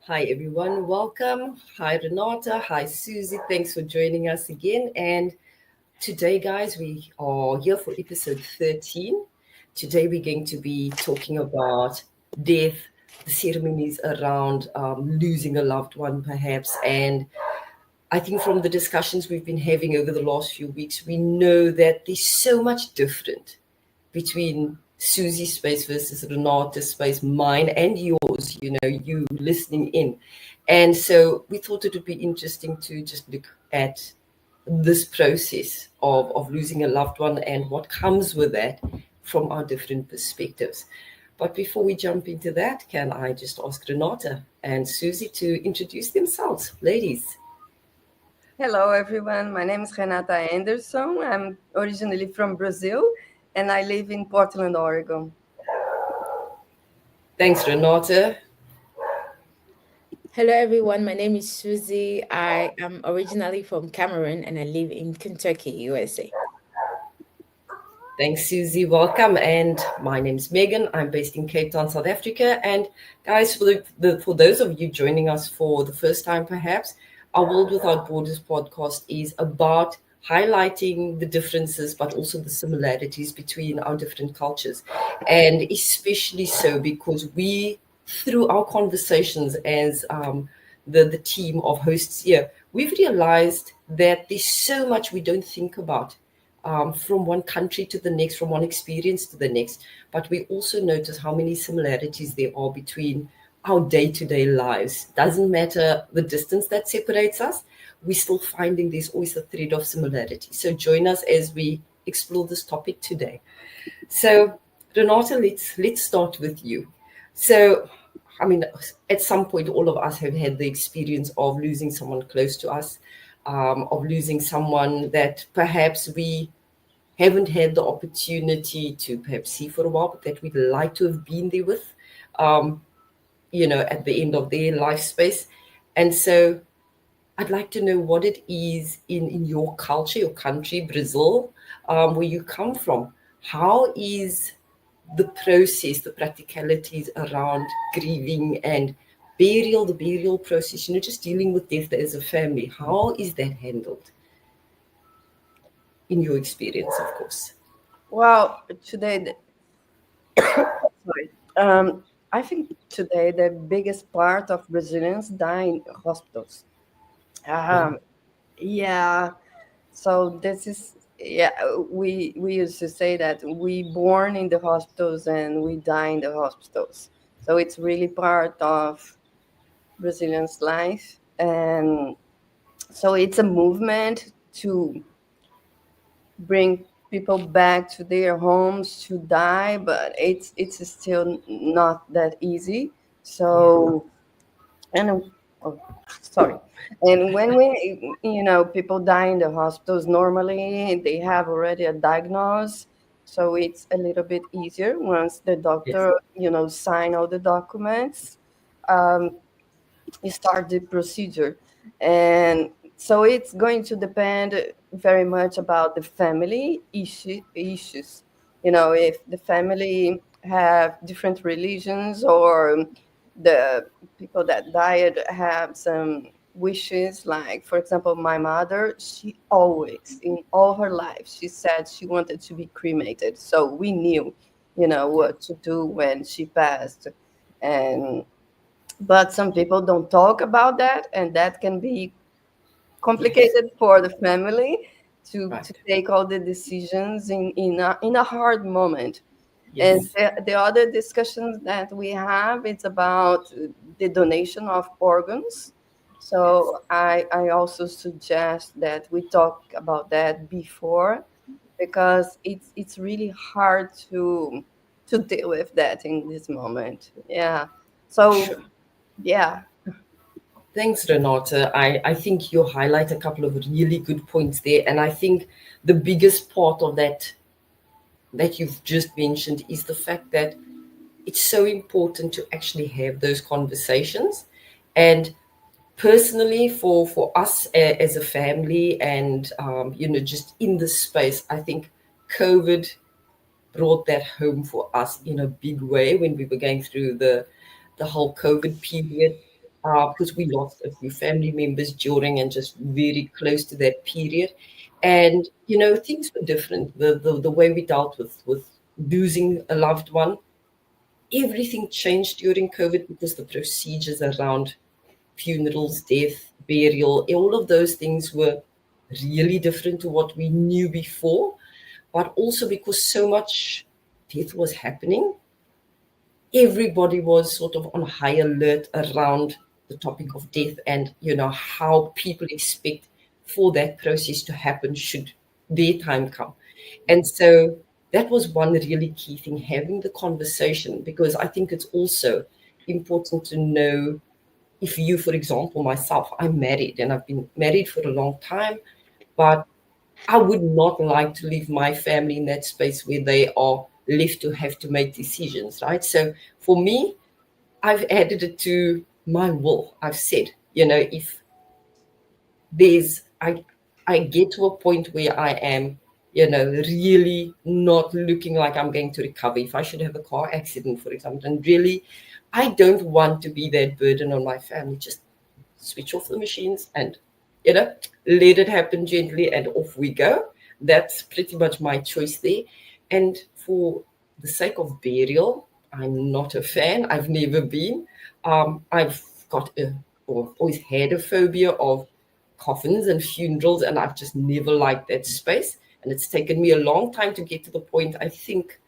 Hi, everyone. Welcome. Hi, Renata. Hi, Suzy. Thanks for joining us again. And today, guys, we are here for episode 13. Today, we're going to be talking about death, the ceremonies around losing a loved one, perhaps. And I think from the discussions we've been having over the last few weeks, we know that there's so much different between Suzy's space versus Renata's space, mine and yours, you listening in. And so we thought it would be interesting to just look at this process of losing a loved one and what comes with that from our different perspectives. But before we jump into that, can I just ask Renata and Suzy to introduce themselves? Ladies. Hello, everyone. My name is Renata Anderson. I'm originally from Brazil and I live in Portland, Oregon. Thanks, Renata. Hello, everyone. My name is Suzy. I am originally from Cameroon and I live in Kentucky, USA. Thanks, Suzy. Welcome. And my name's Megan. I'm based in Cape Town, South Africa. And guys, for those of you joining us for the first time, perhaps, our World Without Borders podcast is about highlighting the differences, but also the similarities between our different cultures. And especially so because we, through our conversations as the team of hosts here, we've realized that there's so much we don't think about from one country to the next, from one experience to the next. But we also notice how many similarities there are between our day-to-day lives. Doesn't matter the distance that separates us, we're still finding there's always a thread of similarity. So join us as we explore this topic today. So Renata, let's start with you. So, I mean, at some point, all of us have had the experience of losing someone close to us, of losing someone that perhaps we haven't had the opportunity to perhaps see for a while, but that we'd like to have been there with, at the end of their life space. And so I'd like to know what it is in your culture, your country, Brazil, where you come from. How is the process, the practicalities around grieving and the burial process, just dealing with death as a family? How is that handled in your experience, of course? Well, sorry. I think today the biggest part of Brazilians die in hospitals. Um, yeah, so this is yeah. We used to say that we born in the hospitals and we die in the hospitals. So it's really part of Brazilians' life, and so it's a movement to bring people back to their homes to die, but it's still not that easy. So and oh, sorry. And when people die in the hospitals, normally they have already a diagnosis, so it's a little bit easier once the Yes. doctor sign all the documents. um, you start the procedure, and so it's going to depend very much about the family issues. If the family have different religions, or the people that died have some wishes, like for example my mother, she always in all her life she said she wanted to be cremated, so we knew what to do when she passed. And but some people don't talk about that, and that can be Yes. complicated for the family to Right. take all the decisions in a hard moment. And Yes. the other discussions that we have, it's about the donation of organs. Yes. So I also suggest that we talk about that before, because it's really hard to deal with that in this moment. Yeah. So Sure. yeah. Thanks, Renata. I think you highlight a couple of really good points there. And I think the biggest part of that you've just mentioned is the fact that it's so important to actually have those conversations. And personally, for us as a family and, just in this space, I think COVID brought that home for us in a big way when we were going through the whole COVID period. because we lost a few family members during and just very close to that period. And, things were different. The way we dealt with losing a loved one, everything changed during COVID because the procedures around funerals, death, burial, all of those things were really different to what we knew before. But also because so much death was happening, everybody was sort of on high alert around the topic of death and how people expect for that process to happen should their time come. And so that was one really key thing, having the conversation, because I think it's also important to know, if you, for example, myself, I'm married and I've been married for a long time, but I would not like to leave my family in that space where they are left to have to make decisions, right? So for me, I've added it to my will. I've said, if there's, I get to a point where I am, really not looking like I'm going to recover. If I should have a car accident, for example, and really, I don't want to be that burden on my family. Just switch off the machines and let it happen gently and off we go. That's pretty much my choice there. And for the sake of burial, I'm not a fan. I've never been. I've got or always had a phobia of coffins and funerals, and I've just never liked that space. And it's taken me a long time to get to the point. I think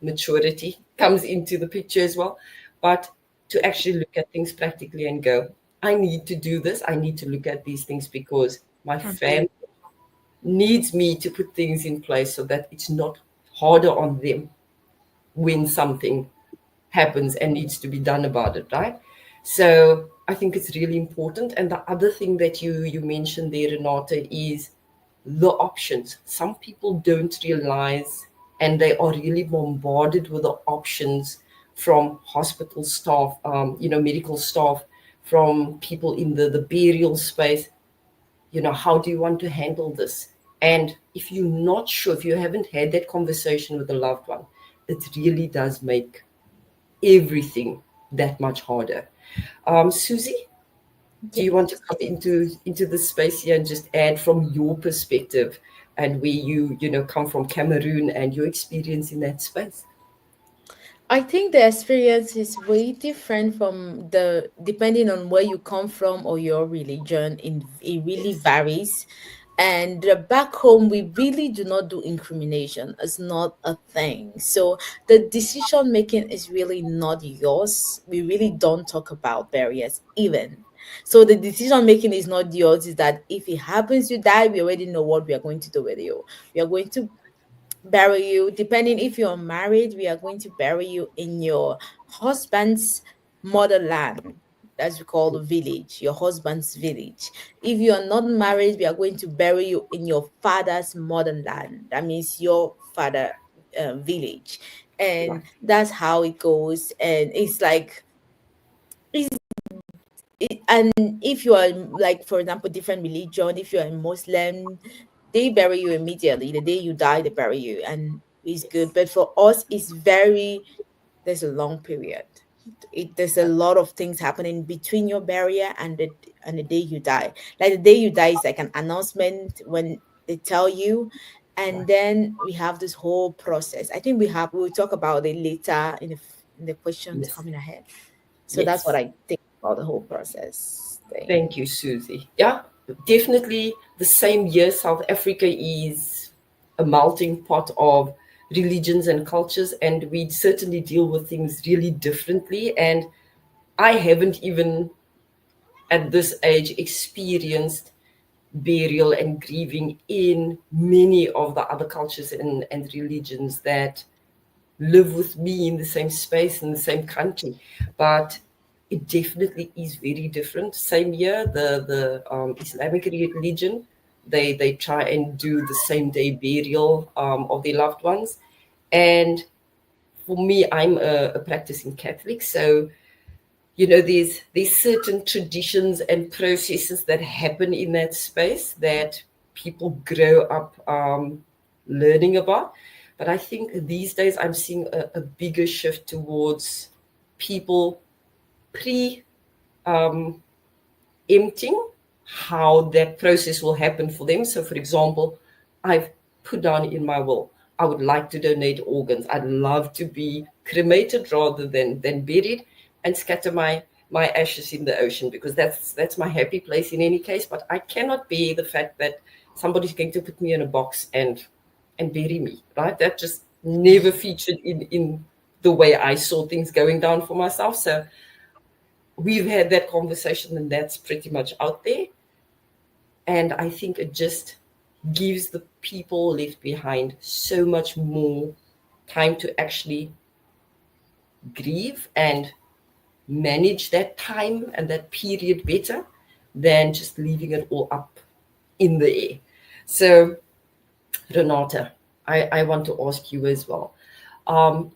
maturity comes into the picture as well, but to actually look at things practically and go, I need to do this. I need to look at these things because my Okay. family needs me to put things in place so that it's not harder on them when something happens and needs to be done about it, right? So I think it's really important. And the other thing that you mentioned there, Renata, is the options. Some people don't realize, and they are really bombarded with the options from hospital staff, medical staff, from people in the burial space. How do you want to handle this? And if you're not sure, if you haven't had that conversation with a loved one, it really does make everything that much harder. Suzy, do you want to Yes. come into the space here and just add from your perspective and where you come from, Cameroon, and your experience in that space? I think the experience is way different from the depending on where you come from or your religion. It really Yes. varies. And back home, we really do not do incrimination. It's not a thing. So the decision making is really not yours. We really don't talk about barriers even. So the decision making is not yours. Is that if it happens, you die. We already know what we are going to do with you. We are going to bury you. Depending if you're married, we are going to bury you in your husband's motherland. As we call the village, your husband's village. If you are not married, we are going to bury you in your father's motherland. That means your father village, Right. and that's how it goes. And it's like and if you are like, for example, different religion, if you're a Muslim, they bury you immediately the day you die. They bury you, and it's good. Yes. But for us, it's very there's a long period. There's a lot of things happening between your burial and the day you die. Like the day you die is like an announcement when they tell you, and Right. then we have this whole process. I think we'll talk about it later in the questions Yes. coming ahead. So that's what Yes. I think about the whole process thing. Thank you, Susie. Yeah, definitely the same year. South Africa is a melting pot of religions and cultures, and we certainly deal with things really differently. And I haven't even at this age experienced burial and grieving in many of the other cultures and religions that live with me in the same space in the same country, but it definitely is very different. Same year, the Islamic religion, they try and do the same day burial of their loved ones, and for me, I'm a practicing Catholic, so there's certain traditions and processes that happen in that space that people grow up learning about. But I think these days I'm seeing a bigger shift towards people pre-COVID. um, emptying how that process will happen for them. So, for example, I've put down in my will, I would like to donate organs. I'd love to be cremated rather than buried, and scatter my ashes in the ocean, because that's my happy place in any case. But I cannot bear the fact that somebody's going to put me in a box and bury me. Right? That just never featured in the way I saw things going down for myself. So we've had that conversation, and that's pretty much out there. And I think it just gives the people left behind so much more time to actually grieve and manage that time and that period better than just leaving it all up in the air. So, Renata, I want to ask you as well.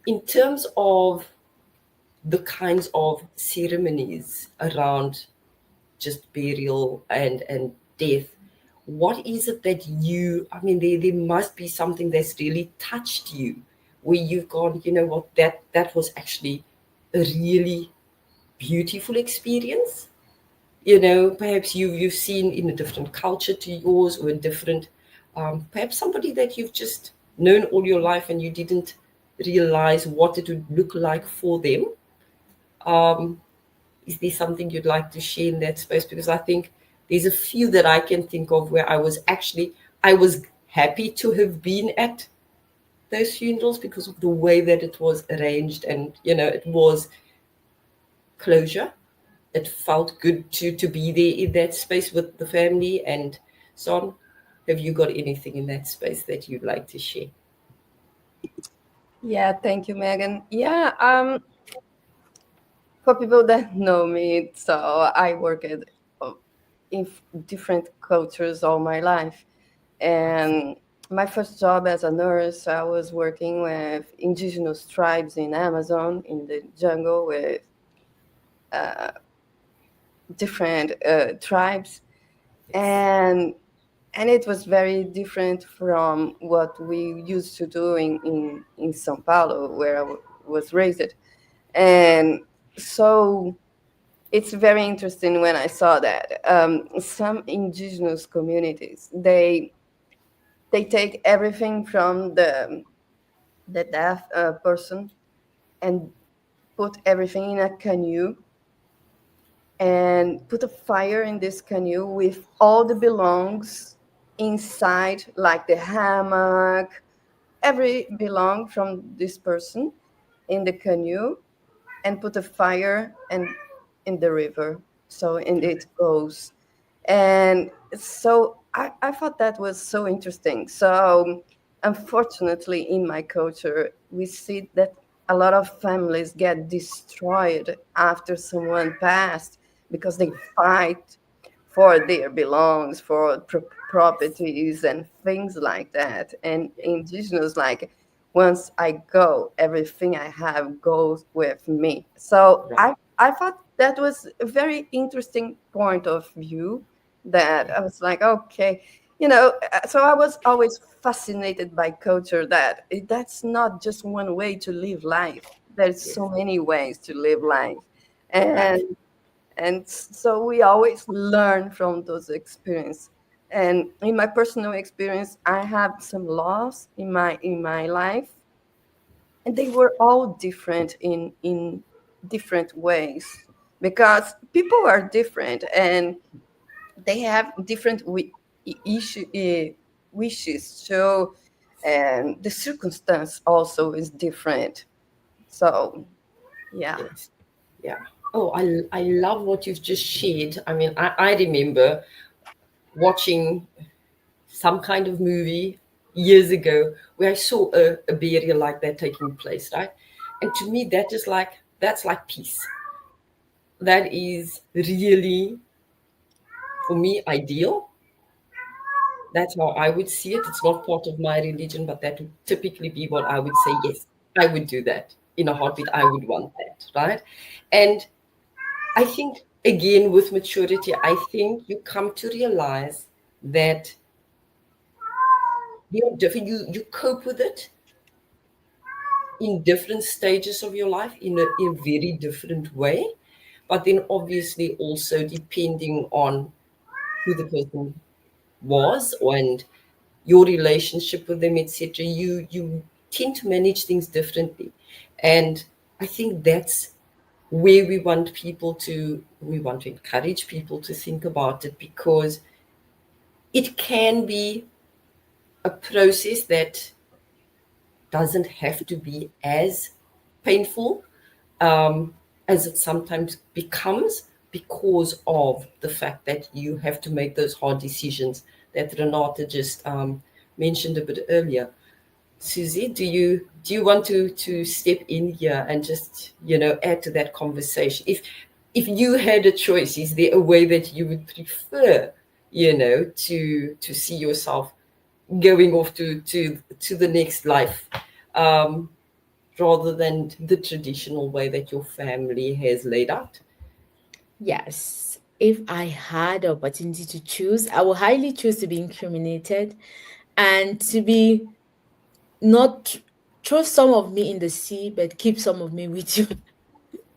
In terms of the kinds of ceremonies around just burial and death, what is it that there must be something that's really touched you, where you've gone, you know what, that was actually a really beautiful experience. Perhaps you've seen in a different culture to yours, or a different, perhaps somebody that you've just known all your life and you didn't realize what it would look like for them. um, is there something you'd like to share in that space? Because I think there's a few that I can think of where I was happy to have been at those funerals because of the way that it was arranged, and it was closure. It felt good to be there in that space with the family and so on. Have you got anything in that space that you'd like to share? Yeah, thank you, Megan. Yeah, for people that know me, so I worked in different cultures all my life. And my first job as a nurse, I was working with indigenous tribes in Amazon, in the jungle, with different tribes. And it was very different from what we used to do in São Paulo, where I was raised. And so it's very interesting when I saw that some indigenous communities, they take everything from the deaf person and put everything in a canoe and put a fire in this canoe with all the belongs inside, like the hammock, every belong from this person in the canoe, and put a fire and in the river. So and it goes. And so I thought that was so interesting. So unfortunately in my culture we see that a lot of families get destroyed after someone passed because they fight for their belongs, for properties and things like that. And indigenous, like, once I go, everything I have goes with me. So Right. I thought that was a very interesting point of view, that I was like, okay, so I was always fascinated by culture, that that's not just one way to live life. There's Yes. so many ways to live life. Right. And so we always learn from those experiences. And in my personal experience, I have some loss in my life, and they were all different in different ways, because people are different and they have different wishes. So, and the circumstance also is different. So yeah. Yes. Yeah. Oh, I love what you've just shared. I mean, I remember watching some kind of movie years ago where I saw a burial like that taking place, right? And to me, that's like peace. That is really, for me, ideal. That's how I would see it. It's not part of my religion, but that would typically be what I would say. Yes, I would do that in a heartbeat. I would want that, right? And I think, again, with maturity, I think you come to realize that you're different. You cope with it in different stages of your life in a very different way. but then obviously also depending on who the person was and your relationship with them, etc. You tend to manage things differently, and I think that's where we want to encourage people to think about it, because it can be a process that doesn't have to be as painful as it sometimes becomes, because of the fact that you have to make those hard decisions that Renata just mentioned a bit earlier. Suzy, do you want to step in here and just add to that conversation? If you had a choice, is there a way that you would prefer to see yourself going off to the next life, um, rather than the traditional way that your family has laid out? Yes. If I had the opportunity to choose, I would highly choose to be incriminated and to be not throw some of me in the sea, but keep some of me with you.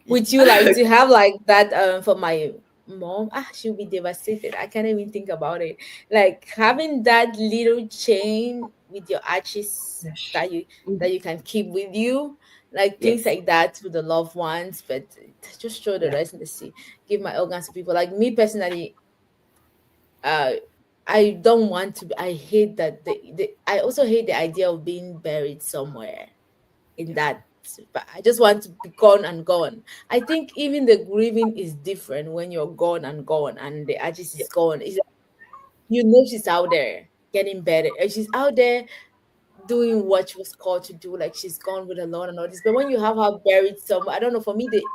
Would you like to have like that for my mom? She'll be devastated. I can't even think about it. Like having that little chain with your arches Yes. that you can keep with you, like things Yes. like that to the loved ones, but just throw the Yeah. rest in the sea. Give my organs to people. Like me personally, uh I don't want to I hate that I also hate the idea of being buried somewhere in Yeah. that, but I just want to be gone and gone. I think even the grieving is different when you're gone and gone and the artist Yeah. is gone. You know she's out there getting better. And she's out there doing what she was called to do, like she's gone with the Lord and all this. But when you have her buried somewhere, I don't know, for me the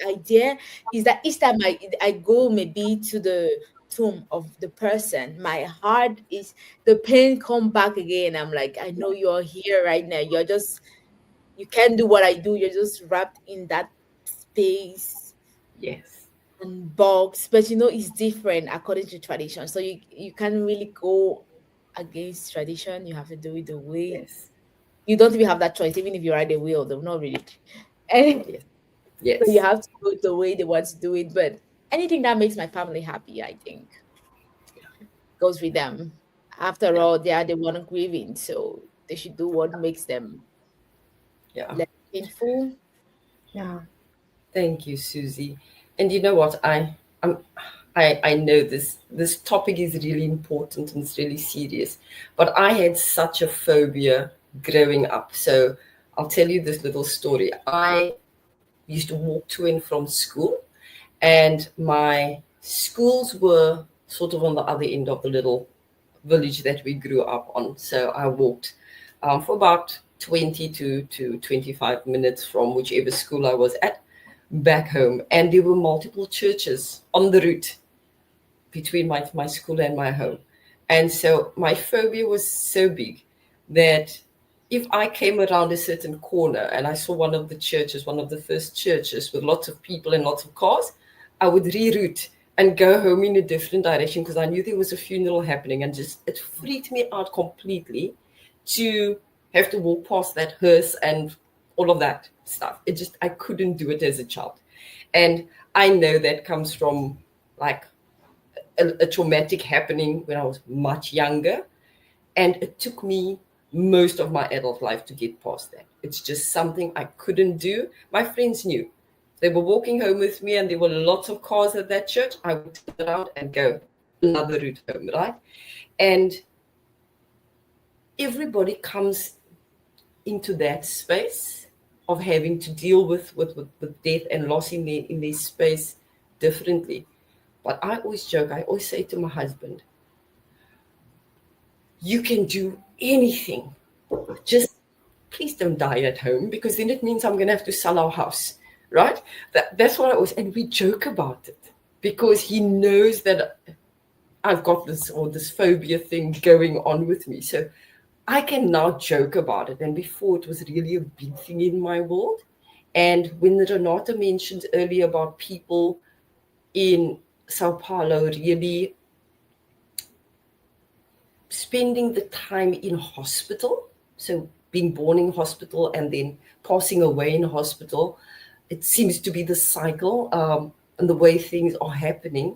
idea is that each time I go maybe to the tomb of the person, my heart is the pain come back again. I'm like, I know you're here right now. You can't do what I do. You're just wrapped in that space Yes. and box. But it's different according to tradition. So you can't really go against tradition. You have to do it the way Yes. you don't even have that choice. Even if you write a will, they'll not read it. And Yes. so you Yes. have to do it the way they want to do it. But anything that makes my family happy, I think, goes with them. After Yeah. all, they are the one grieving, so they should do what makes them Yeah. less painful. Yeah. Thank you, Suzy. And you know what? I know this topic is really important and it's really serious, but I had such a phobia growing up. So I'll tell you this little story. I used to walk to and from school, and my schools were sort of on the other end of the little village that we grew up on. So I walked for about 20 to 25 minutes from whichever school I was at back home. And there were multiple churches on the route between my school and my home. And so my phobia was so big that if I came around a certain corner and I saw one of the churches, one of the first churches with lots of people and lots of cars, I would reroute and go home in a different direction, because I knew there was a funeral happening, and just it freaked me out completely to have to walk past that hearse and all of that stuff. I couldn't do it as a child. And I know that comes from like a traumatic happening when I was much younger. And it took me most of my adult life to get past that. It's just something I couldn't do. My friends knew. They were walking home with me and there were lots of cars at that church. I would turn around and go another route home, right? And everybody comes into that space of having to deal with death and loss in their space differently. But I always joke, I always say to my husband, you can do anything. Just please don't die at home, because then it means I'm going to have to sell our house, right? That's what I always, and we joke about it because he knows that I've got this phobia thing going on with me. So I can now joke about it. And before, it was really a big thing in my world. And when Renata mentioned earlier about people in Sao Paulo really spending the time in hospital, so being born in hospital and then passing away in hospital, it seems to be the cycle. and the way things are happening,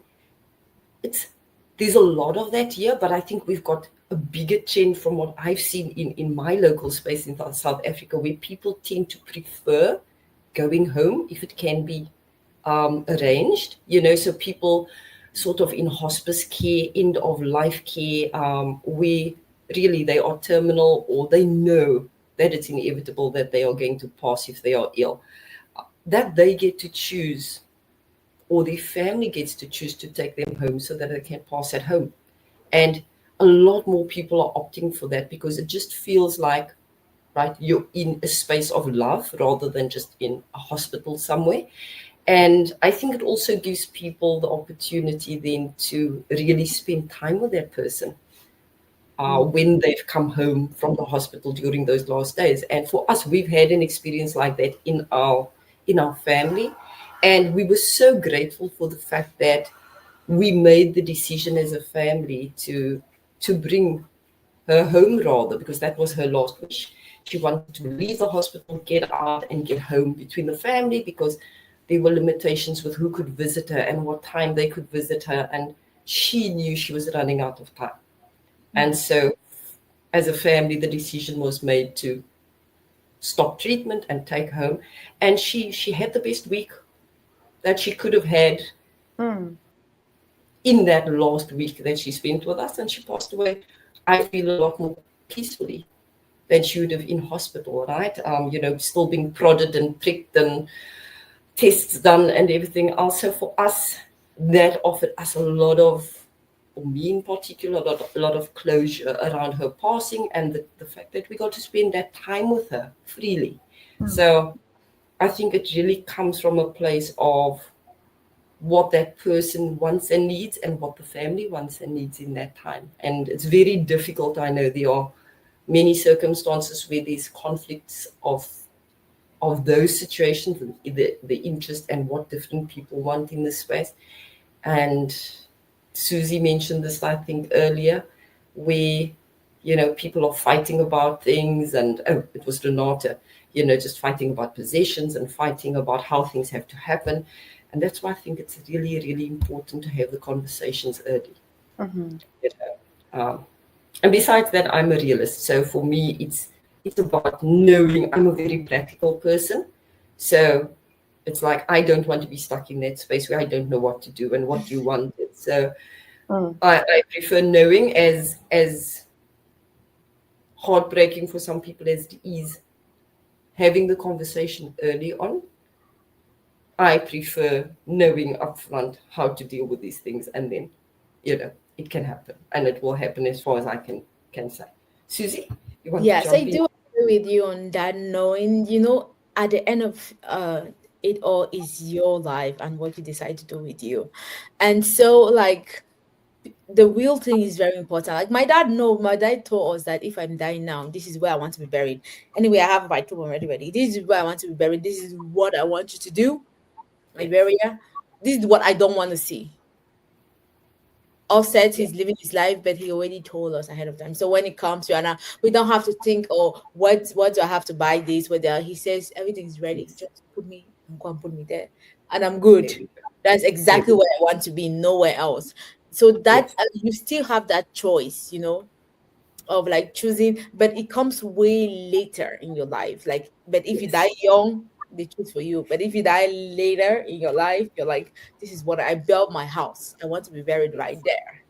there's a lot of that here, but I think we've got a bigger trend from what I've seen in my local space in South Africa, where people tend to prefer going home if it can be arranged, so people sort of in hospice care, end of life care, where really they are terminal or they know that it's inevitable that they are going to pass if they are ill, that they get to choose, or their family gets to choose to take them home so that they can pass at home. And a lot more people are opting for that because it just feels like, right, you're in a space of love rather than just in a hospital somewhere. And I think it also gives people the opportunity then to really spend time with that person when they've come home from the hospital during those last days. And for us, we've had an experience like that in our family. And we were so grateful for the fact that we made the decision as a family to bring her home, rather, because that was her last wish. She wanted to leave the hospital, get out and get home between the family, because there were limitations with who could visit her and what time they could visit her. And she knew she was running out of time. And so as a family, the decision was made to stop treatment and take her home. And she had the best week that she could have had in that last week that she spent with us. And she passed away, I feel, a lot more peacefully than she would have in hospital, right? Still being prodded and pricked and tests done and everything else. So for us, that offered us a lot of, or me in particular, a lot of closure around her passing, and the fact that we got to spend that time with her freely. So I think it really comes from a place of what that person wants and needs and what the family wants and needs in that time. And it's very difficult. I know there are many circumstances where there's conflicts of those situations, the interest and what different people want in this space. And Suzy mentioned this, I think, earlier, where, people are fighting about things, and it was Renata, just fighting about possessions and fighting about how things have to happen. And that's why I think it's really, really important to have the conversations early. And besides that, I'm a realist. So for me, it's about knowing. I'm a very practical person. So it's like, I don't want to be stuck in that space where I don't know what to do and what you want. So I prefer knowing, as heartbreaking for some people as it is having the conversation early on. I prefer knowing upfront how to deal with these things, and then, it can happen, and it will happen as far as I can say. Suzy, you want to Yes, jump I in? do agree with you on that, knowing, at the end of it all is your life and what you decide to do with you. And so, like, the real thing is very important. Like, my dad told us that if I'm dying now, this is where I want to be buried. Anyway, I have my tomb already ready. This is where I want to be buried. This is what I want you to do, my Yes. burial. This is what I don't want to see. Offset, Yeah. he's living his life, but he already told us ahead of time. So when it comes to Anna, we don't have to think, oh, what do I have to buy this? Whether he says everything's ready, Yes. just put me and go and put me there, and I'm good. There we go. That's There exactly we where I want to be, nowhere else. So go. that Yes. you still have that choice, of like choosing, but it comes way later in your life. Like, but if you Yes. die young, they choose for you. But if you die later in your life, you're like, this is what I built my house. I want to be buried right Yes. there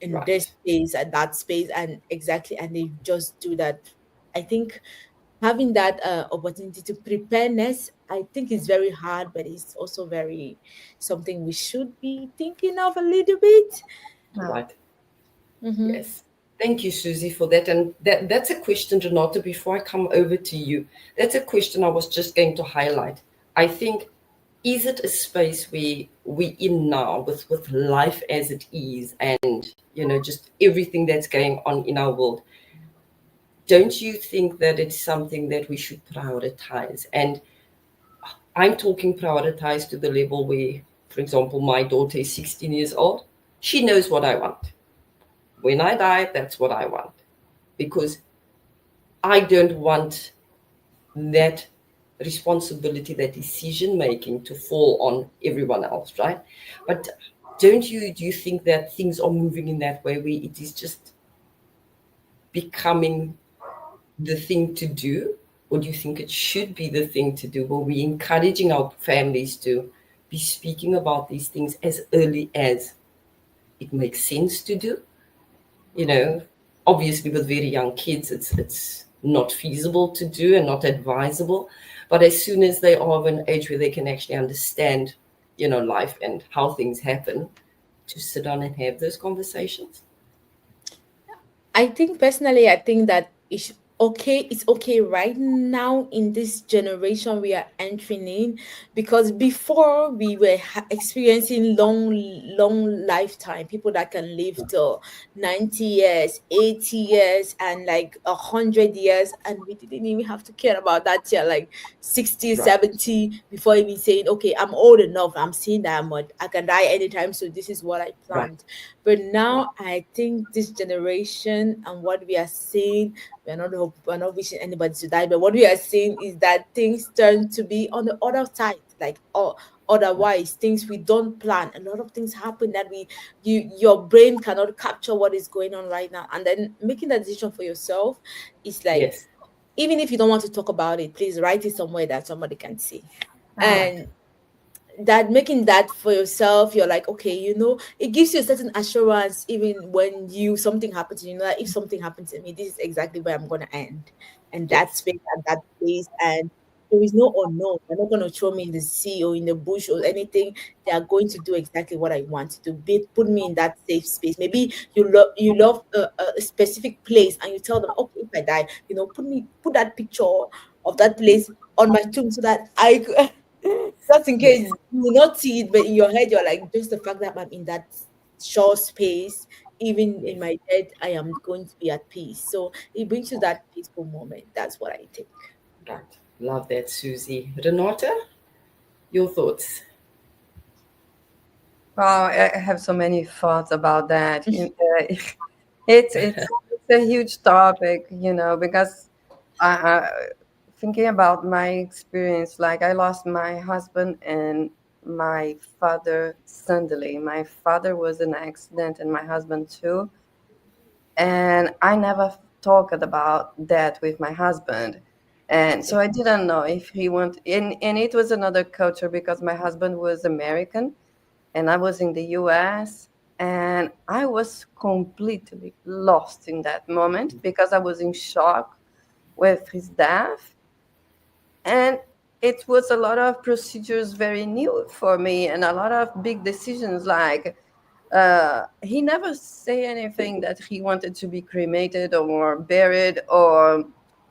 in this Right. space and that space, and exactly, and they just do that. I think having that opportunity to preparedness, I think is very hard, but it's also very something we should be thinking of a little bit. Right. Mm-hmm. Yes. Thank you, Suzy, for that. And that's a question, Renata, before I come over to you. That's a question I was just going to highlight. I think, is it a space where we're in now with life as it is, and, just everything that's going on in our world? Don't you think that it's something that we should prioritize? And I'm talking prioritize to the level where, for example, my daughter is 16 years old. She knows what I want. When I die, that's what I want. Because I don't want that responsibility, that decision making to fall on everyone else, right? But do you think that things are moving in that way, where it is just becoming the thing to do? Or do you think it should be the thing to do? Were we encouraging our families to be speaking about these things as early as it makes sense to do? You know, obviously with very young kids, it's not feasible to do and not advisable. But as soon as they are of an age where they can actually understand, life and how things happen, to sit down and have those conversations. I think personally, I think that it's okay. It's okay right now in this generation we are entering in, because before we were experiencing long lifetime, people that can live to 90 years, 80 years, and like 100 years, and we didn't even have to care about that till like 60, Right, 70 before even saying, okay, I'm old enough. I'm seeing that I can die anytime, so this is what I right, planned. But now I think this generation and what we are seeing, we're not wishing anybody to die, but what we are seeing is that things turn to be on the other side, like otherwise things we don't plan. A lot of things happen that your brain cannot capture what is going on right now. And then making that decision for yourself is like, yes, even if you don't want to talk about it, please write it somewhere that somebody can see. Ah, right, And that making that for yourself, you're like, okay, it gives you a certain assurance. Even when something happens, that if something happens to me, this is exactly where I'm going to end, and that yes, space and that place. And there is no unknown. They're not going to throw me in the sea or in the bush or anything. They are going to do exactly what I want to do. Put me in that safe space. Maybe you love a specific place, and you tell them, okay, if I die, put that picture of that place on my tomb, so that I just in case yes, you will not see it, but in your head, you're like, just the fact that I'm in that short space, even in yes. my death, I am going to be at peace. So it brings you that peaceful moment. That's what I think. Right. Love that, Susie. Renata, your thoughts? well, I have so many thoughts about that. It's a huge topic, because I thinking about my experience, like I lost my husband and my father suddenly. My father was in an accident, and my husband too. And I never talked about that with my husband. And so Yes, I didn't know if he want and it was another culture because my husband was American and I was in the US, and I was completely lost in that moment because I was in shock with his death. And it was a lot of procedures very new for me and a lot of big decisions, like he never say anything that he wanted to be cremated or buried or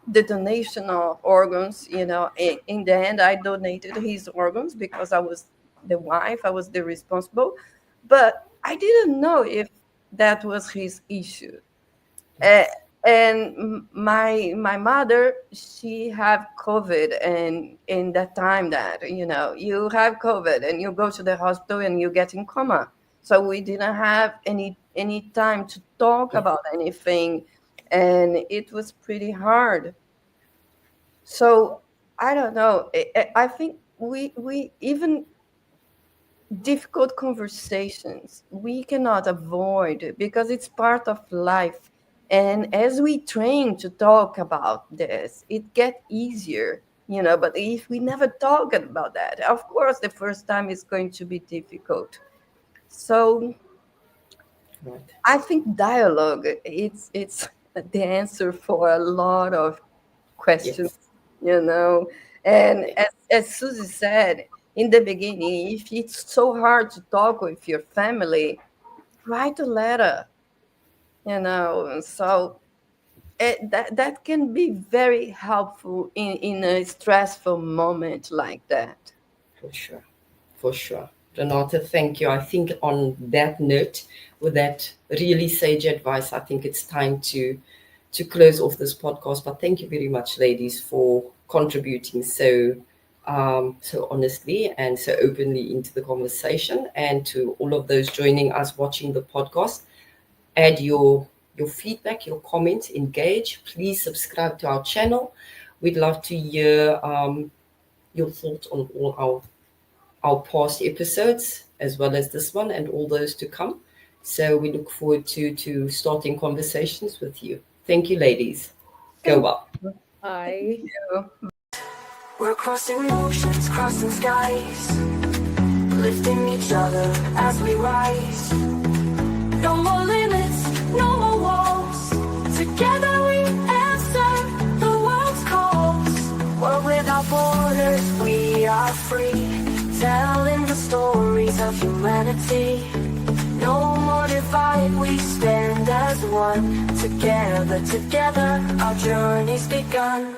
the donation of organs. In the end, I donated his organs because I was the wife, I was the responsible, but I didn't know if that was his issue. uh, and my mother, she have COVID, and in that time that you have COVID and you go to the hospital and you get in coma, so we didn't have any time to talk yes, about anything, and it was pretty hard. So I don't know. I think we even difficult conversations we cannot avoid because it's part of life, and as we train to talk about this it get easier, but if we never talk about that, of course the first time is going to be difficult. So right. I think dialogue, it's the answer for a lot of questions, Yes, you know. And yes, as Susie said in the beginning, if it's so hard to talk with your family, write a letter, So that can be very helpful in a stressful moment like that. for sure. For sure. Renata, thank you. I think on that note, with that really sage advice, I think it's time to close off this podcast. But thank you very much, ladies, for contributing so honestly and so openly into the conversation. And to all of those joining us watching the podcast, add your feedback, your comments, engage. Please subscribe to our channel. We'd love to hear your thoughts on all our past episodes, as well as this one and all those to come. So we look forward to starting conversations with you. Thank you, ladies. Go Thank well. Bye. you. We're crossing oceans, crossing skies, lifting each other as we rise. No more limits, no more walls. Together we answer the world's calls. World without borders, we are free, telling the stories of humanity. No more divide, we stand as one. Together, together, our journey's begun.